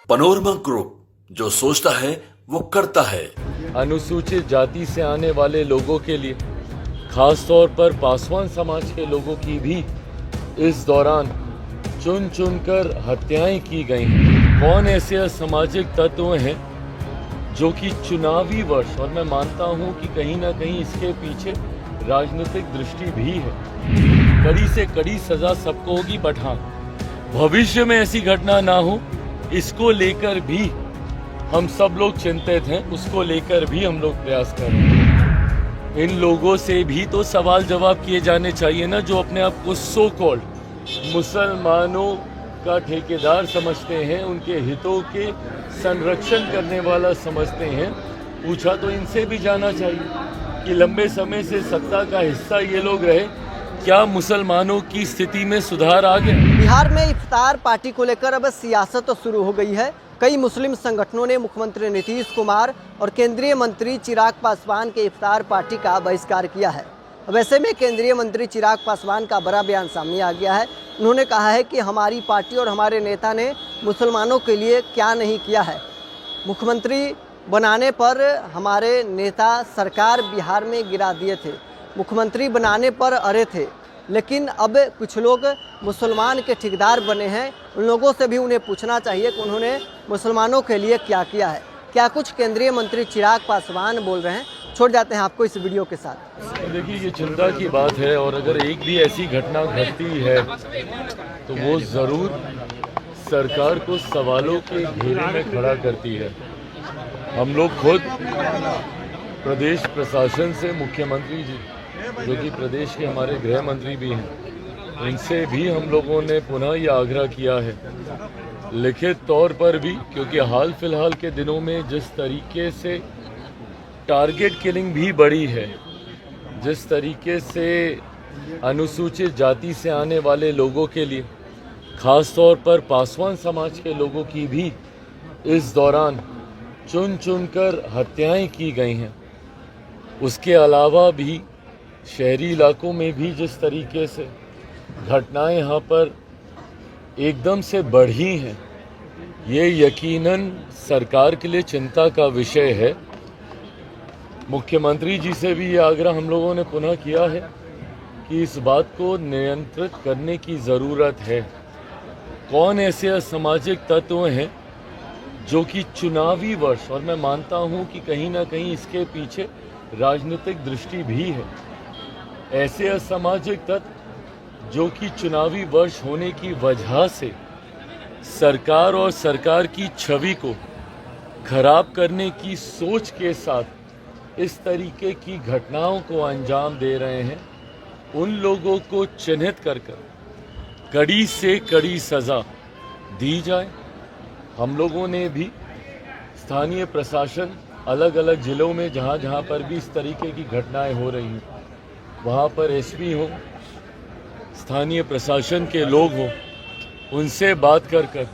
Panorama group, जो सोचता है वो करता है। अनुसूचित जाति से आने वाले लोगों के लिए, खास तौर पर पासवान समाज के लोगों की भी इस दौरान चुन चुनकर हत्याएं की गई हैं। कौन ऐसे असामाजिक तत्व हैं जो कि चुनावी वर्ष, और मैं मानता हूं कि कहीं ना कहीं इसके पीछे राजनीतिक दृष्टि भी है, कड़ी से कड़ी सजा सबको होगी, बट हाँ, भविष्य में ऐसी घटना ना हो इसको लेकर भी हम सब लोग चिंतित हैं, उसको लेकर भी हम लोग प्रयास कर रहे हैं। इन लोगों से भी तो सवाल जवाब किए जाने चाहिए ना, जो अपने आप को सो कॉल्ड मुसलमानों का ठेकेदार समझते हैं, उनके हितों के संरक्षण करने वाला समझते हैं। पूछा तो इनसे भी जाना चाहिए कि लंबे समय से सत्ता का हिस्सा ये लोग रहे, क्या मुसलमानों की स्थिति में सुधार आ गया? बिहार में इफ्तार पार्टी को लेकर अब सियासत शुरू हो गई है। कई मुस्लिम संगठनों ने मुख्यमंत्री नीतीश कुमार और केंद्रीय मंत्री चिराग पासवान के इफ्तार पार्टी का बहिष्कार किया है। अब ऐसे में केंद्रीय मंत्री चिराग पासवान का बड़ा बयान सामने आ गया है। उन्होंने कहा है कि हमारी पार्टी और हमारे नेता ने मुसलमानों के लिए क्या नहीं किया है। मुख्यमंत्री बनाने पर हमारे नेता सरकार बिहार में गिरा दिए थे, मुख्यमंत्री बनाने पर अड़े थे, लेकिन अब कुछ लोग मुसलमान के ठेकेदार बने हैं। उन लोगों से भी उन्हें पूछना चाहिए कि उन्होंने मुसलमानों के लिए क्या किया है। क्या कुछ केंद्रीय मंत्री चिराग पासवान बोल रहे हैं, छोड़ जाते हैं आपको इस वीडियो के साथ। देखिए, ये चिंता की बात है, और अगर एक भी ऐसी घटना घटती है तो वो ज़रूर सरकार को सवालों के घेरे में खड़ा करती है। हम लोग खुद प्रदेश प्रशासन से, मुख्यमंत्री जी जो कि प्रदेश के हमारे गृह मंत्री भी हैं, उनसे भी हम लोगों ने पुनः ये आग्रह किया है, लिखित तौर पर भी, क्योंकि हाल फिलहाल के दिनों में जिस तरीके से टारगेट किलिंग भी बढ़ी है, जिस तरीके से अनुसूचित जाति से आने वाले लोगों के लिए, खास तौर पर पासवान समाज के लोगों की भी इस दौरान चुन चुनकर हत्याएं की गई हैं। उसके अलावा भी शहरी इलाकों में भी जिस तरीके से घटनाएं यहाँ पर एकदम से बढ़ी हैं, ये यकीनन सरकार के लिए चिंता का विषय है। मुख्यमंत्री जी से भी ये आग्रह हम लोगों ने पुनः किया है कि इस बात को नियंत्रित करने की ज़रूरत है। कौन ऐसे असामाजिक तत्व हैं जो कि चुनावी वर्ष, और मैं मानता हूं कि कहीं ना कहीं इसके पीछे राजनीतिक दृष्टि भी है, ऐसे असामाजिक तत्व जो कि चुनावी वर्ष होने की वजह से सरकार और सरकार की छवि को खराब करने की सोच के साथ इस तरीके की घटनाओं को अंजाम दे रहे हैं, उन लोगों को चिन्हित कर कड़ी से कड़ी सज़ा दी जाए। हम लोगों ने भी स्थानीय प्रशासन, अलग अलग ज़िलों में जहाँ जहाँ पर भी इस तरीके की घटनाएं हो रही हैं, वहाँ पर एसपी हो, स्थानीय प्रशासन के लोग हों, उनसे बात कर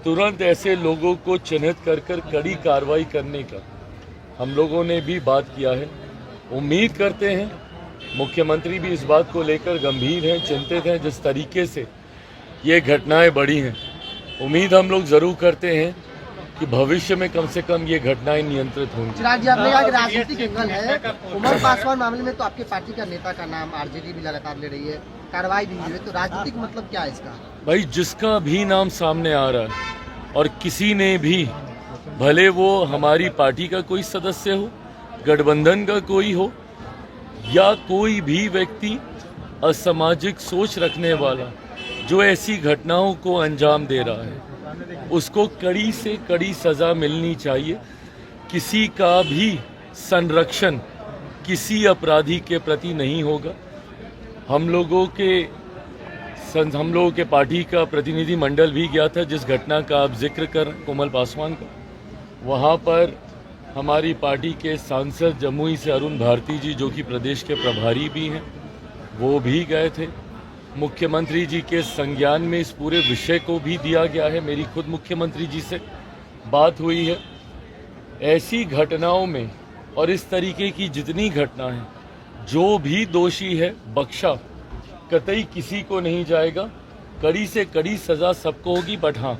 तुरंत ऐसे लोगों को चिन्हित कर कड़ी कार्रवाई करने का हम लोगों ने भी बात किया है। उम्मीद करते हैं मुख्यमंत्री भी इस बात को लेकर गंभीर हैं, चिंतित हैं, जिस तरीके से ये घटनाएं बढ़ी हैं। उम्मीद हम लोग ज़रूर करते हैं कि भविष्य में कम से कम ये घटनाएं नियंत्रित होंगी। चिराग जी, आपने कहा कि राजनीतिक एंगल है, उमर पासवान मामले में तो आपके पार्टी का नेता का नाम आरजेडी भी लगातार ले रही है, कार्रवाई भी हुई है, तो राजनीतिक मतलब क्या है इसका? भाई, जिसका भी नाम सामने आ रहा है और किसी ने भी, भले वो हमारी पार्टी का कोई सदस्य हो, गठबंधन का कोई हो, या कोई भी व्यक्ति असामाजिक सोच रखने वाला जो ऐसी घटनाओं को अंजाम दे रहा है, उसको कड़ी से कड़ी सज़ा मिलनी चाहिए। किसी का भी संरक्षण किसी अपराधी के प्रति नहीं होगा। हम लोगों के पार्टी का प्रतिनिधि मंडल भी गया था, जिस घटना का आप जिक्र कर कोमल पासवान का, वहाँ पर हमारी पार्टी के सांसद जमुई से अरुण भारती जी, जो कि प्रदेश के प्रभारी भी हैं, वो भी गए थे। मुख्यमंत्री जी के संज्ञान में इस पूरे विषय को भी दिया गया है। मेरी खुद मुख्यमंत्री जी से बात हुई है। ऐसी घटनाओं में और इस तरीके की जितनी घटना है, जो भी दोषी है बख्शा कतई किसी को नहीं जाएगा। कड़ी से कड़ी सज़ा सबको होगी, बट हाँ,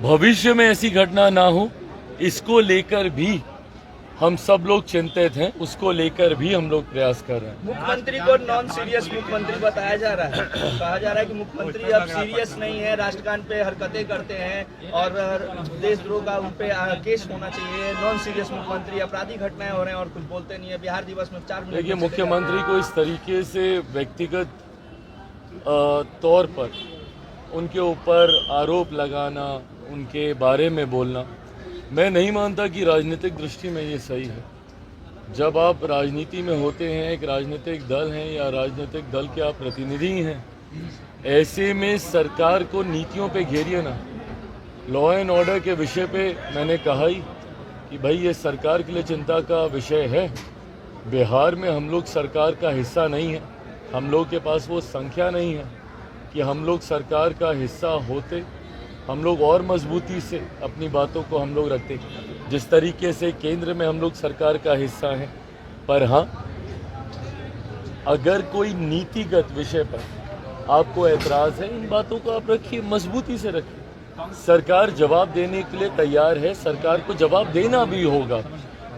भविष्य में ऐसी घटना ना हो, इसको लेकर भी हम सब लोग चिंतित हैं, उसको लेकर भी हम लोग प्रयास कर रहे हैं। मुख्यमंत्री को नॉन सीरियस मुख्यमंत्री बताया जा रहा है। कहा जा रहा है कि मुख्यमंत्री अब सीरियस नहीं है, राष्ट्रगान पे हरकतें करते हैं और देशद्रोह का उन पे केस होना चाहिए। नॉन सीरियस मुख्यमंत्री, आपराधिक घटनाएं हो रहे हैं और कुछ बोलते नहीं है। बिहार दिवस में 4 मिनट देखिए, मुख्यमंत्री को इस तरीके से व्यक्तिगत तौर पर उनके ऊपर आरोप लगाना, उनके बारे में बोलना, मैं नहीं मानता कि राजनीतिक दृष्टि में ये सही है। जब आप राजनीति में होते हैं, एक राजनीतिक दल हैं या राजनीतिक दल के आप प्रतिनिधि हैं, ऐसे में सरकार को नीतियों पे घेरिए ना। लॉ एंड ऑर्डर के विषय पे मैंने कहा ही कि भाई ये सरकार के लिए चिंता का विषय है। बिहार में हम लोग सरकार का हिस्सा नहीं है, हम लोग के पास वो संख्या नहीं है कि हम लोग सरकार का हिस्सा होते। हम लोग और मजबूती से अपनी बातों को हम लोग रखते, जिस तरीके से केंद्र में हम लोग सरकार का हिस्सा हैं। पर हाँ, अगर कोई नीतिगत विषय पर आपको ऐतराज़ है, इन बातों को आप रखिए, मजबूती से रखिए। सरकार जवाब देने के लिए तैयार है, सरकार को जवाब देना भी होगा।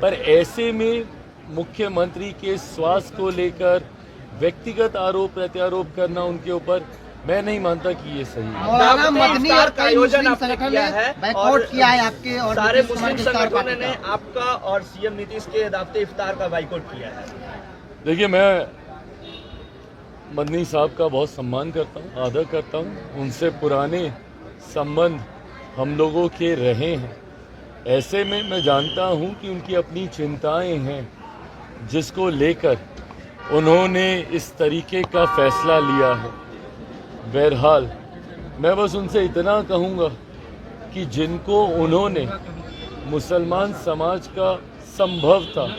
पर ऐसे में मुख्यमंत्री के स्वास्थ्य को लेकर व्यक्तिगत आरोप प्रत्यारोप करना उनके ऊपर, मैं नहीं मानता कि ये सही है। मौलाना मदनी और कई मुस्लिम संगठन किया ने है बाइकआउट किया है आपके और सारे नीतीश मुस्लिम कुमार के इफ्तार संगठनों पार्टी ने का। आपका और सीएम नीतीश के दावते इफ्तार का बाइकआउट किया है। देखिए, मैं मदनी साहब का बहुत सम्मान करता हूँ, आदर करता हूँ। उनसे पुराने संबंध हम लोगों के रहे हैं। ऐसे में मैं जानता हूँ कि उनकी अपनी चिंताएं हैं, जिसको लेकर उन्होंने इस तरीके का फैसला लिया है। बहरहाल मैं बस उनसे इतना कहूँगा कि जिनको उन्होंने मुसलमान समाज का संभवतः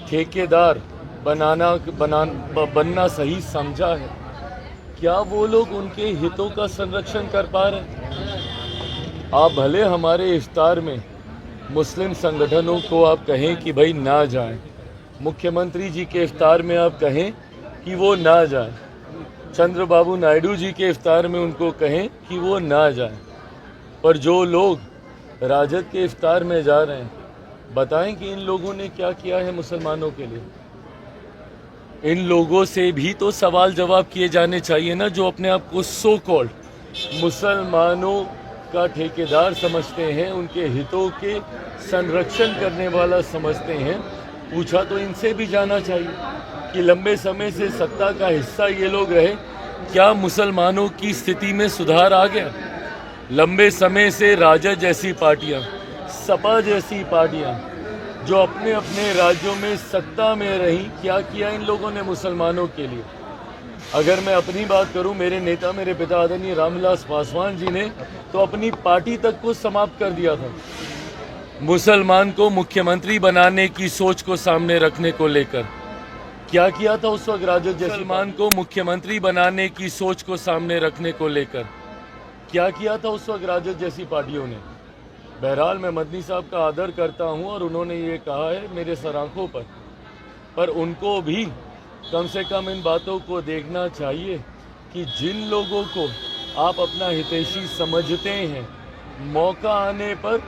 ठेकेदार बनना सही समझा है, क्या वो लोग उनके हितों का संरक्षण कर पा रहे हैं? आप भले हमारे इफ्तार में मुस्लिम संगठनों को आप कहें कि भाई ना जाएं, मुख्यमंत्री जी के इफ्तार में आप कहें कि वो ना जाएं, चंद्रबाबू नायडू जी के इफ्तार में उनको कहें कि वो ना जाएं, पर जो लोग राजद के इफ्तार में जा रहे हैं, बताएं कि इन लोगों ने क्या किया है मुसलमानों के लिए। इन लोगों से भी तो सवाल जवाब किए जाने चाहिए ना, जो अपने आप को सो कॉल्ड मुसलमानों का ठेकेदार समझते हैं, उनके हितों के संरक्षण करने वाला समझते हैं। पूछा तो इनसे भी जाना चाहिए कि लंबे समय से सत्ता का हिस्सा ये लोग रहे, क्या मुसलमानों की स्थिति में सुधार आ गया? लंबे समय से राजद जैसी पार्टियां, सपा जैसी पार्टियां जो अपने अपने राज्यों में सत्ता में रही, क्या किया इन लोगों ने मुसलमानों के लिए? अगर मैं अपनी बात करूं, मेरे नेता, मेरे पिता आदरणीय रामविलास पासवान जी ने तो अपनी पार्टी तक को समाप्त कर दिया था मुसलमान को मुख्यमंत्री बनाने की सोच को सामने रखने को लेकर। क्या किया था उस वक्त राजद जैसी मुसलमान को मुख्यमंत्री बनाने की सोच को सामने रखने को लेकर? क्या किया था उस वक्त राजद जैसी पार्टियों ने? बहरहाल मैं मदनी साहब का आदर करता हूं और उन्होंने ये कहा है मेरे सराखों पर उनको भी कम से कम इन बातों को देखना चाहिए कि जिन लोगों को आप अपना हितैषी समझते हैं, मौका आने पर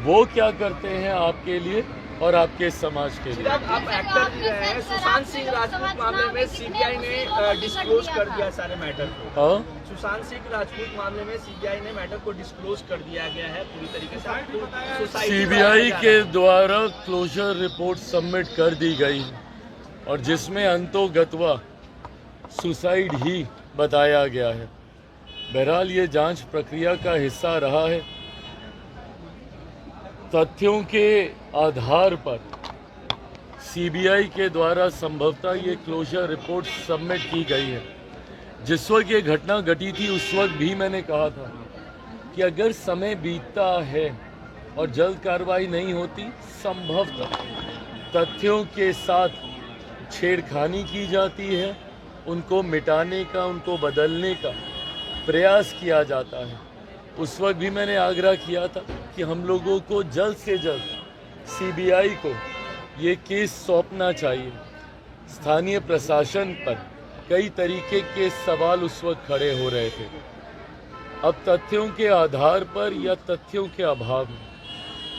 वो क्या करते हैं आपके लिए और आपके समाज के लिए। आप एक्टर भी रहे हैं, सुशांत सिंह राजपूत मामले में सीबीआई ने डिस्क्लोज कर दिया सारे मैटर को। हाँ, सुशांत सिंह राजपूत मामले में सीबीआई ने मैटर को डिस्क्लोज कर दिया गया है पूरी तरीके से। सीबीआई के द्वारा क्लोजर रिपोर्ट सबमिट कर दी गई है और जिसमें अंतोगत्वा सुसाइड ही बताया गया है। बहरहाल ये जांच प्रक्रिया का हिस्सा रहा है। तथ्यों के आधार पर सीबीआई के द्वारा संभवतः ये क्लोजर रिपोर्ट सबमिट की गई है। जिस वक्त ये घटना घटी थी उस वक्त भी मैंने कहा था कि अगर समय बीतता है और जल्द कार्रवाई नहीं होती, संभवतः तथ्यों के साथ छेड़खानी की जाती है, उनको मिटाने का, उनको बदलने का प्रयास किया जाता है। उस वक्त भी मैंने आग्रह किया था कि हम लोगों को जल्द से जल्द सीबीआई को ये केस सौंपना चाहिए। स्थानीय प्रशासन पर कई तरीके के सवाल उस वक्त खड़े हो रहे थे। अब तथ्यों के आधार पर या तथ्यों के अभाव में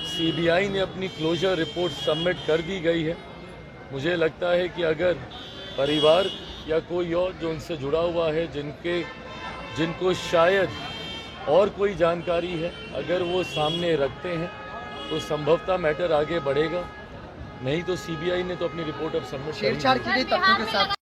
सीबीआई ने अपनी क्लोजर रिपोर्ट सबमिट कर दी गई है। मुझे लगता है कि अगर परिवार या कोई और जो उनसे जुड़ा हुआ है, जिनको शायद और कोई जानकारी है, अगर वो सामने रखते हैं तो संभवतः मैटर आगे बढ़ेगा। नहीं तो सीबीआई ने तो अपनी रिपोर्ट अब सबमिट कर दी है। छेड़छाड़ की गई तथ्यों के साथ